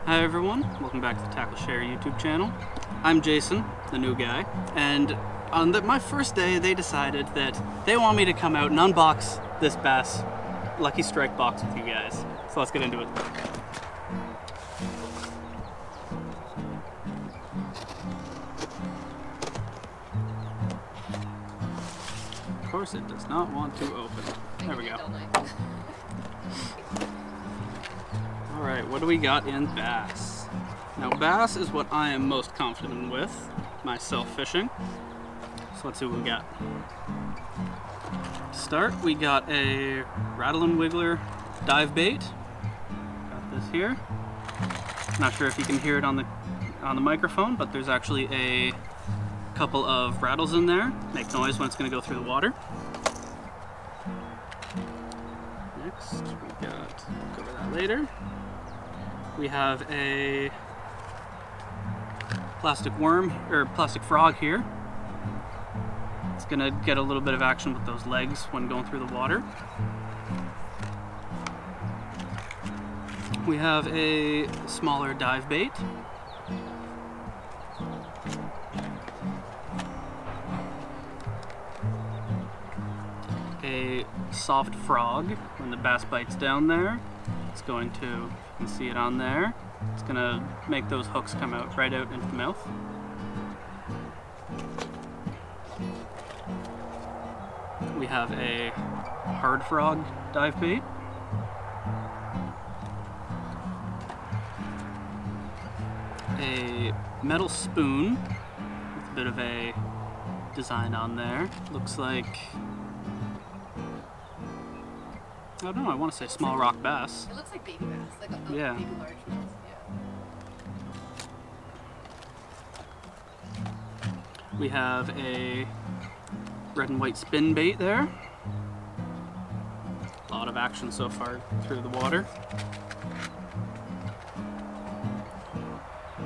Hi everyone, welcome back to the TackleShare YouTube channel. I'm Jason, the new guy, and on my first day they decided that they want me to come out and unbox this bass Lucky Strike box with you guys. So let's get into it. Of course it does not want to open. There we go. Alright, what do we got in bass? Now bass is what I am most confident with, myself fishing. So let's see what we got. To start, we got a Rattlin Wiggler dive bait. Got this here. Not sure if you can hear it on the microphone, but there's actually a couple of rattles in there. Make noise when it's going to go through the water. Next, we got, we'll cover that later. We have a plastic worm, or plastic frog here. It's gonna get a little bit of action with those legs when going through the water. We have a smaller dive bait. A soft frog. When the bass bites down there, it's going to, you can see it on there, it's going to make those hooks come out right out into the mouth. We have a hard frog dive bait. A metal spoon with a bit of a design on there. Looks like, I don't know, I want to say small rock bass. It looks like baby bass, like a baby large bass. Yeah. We have a red and white spin bait there. A lot of action so far through the water.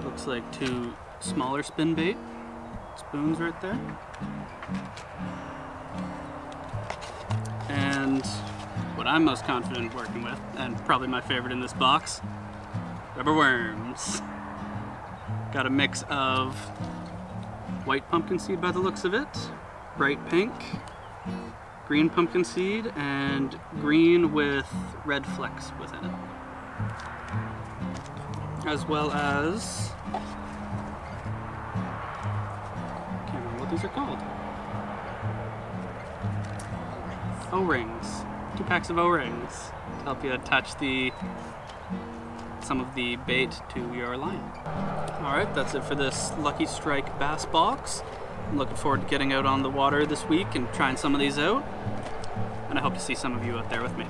Looks like two smaller spin bait spoons right there. And what I'm most confident working with, and probably my favorite in this box, rubber worms. Got a mix of white pumpkin seed by the looks of it, bright pink, green pumpkin seed, and green with red flecks within it. As well as, can't remember what these are called. O-rings. 2 packs of O-rings to help you attach some of the bait to your line. Alright, that's it for this Lucky Strike bass box. I'm looking forward to getting out on the water this week and trying some of these out. And I hope to see some of you out there with me.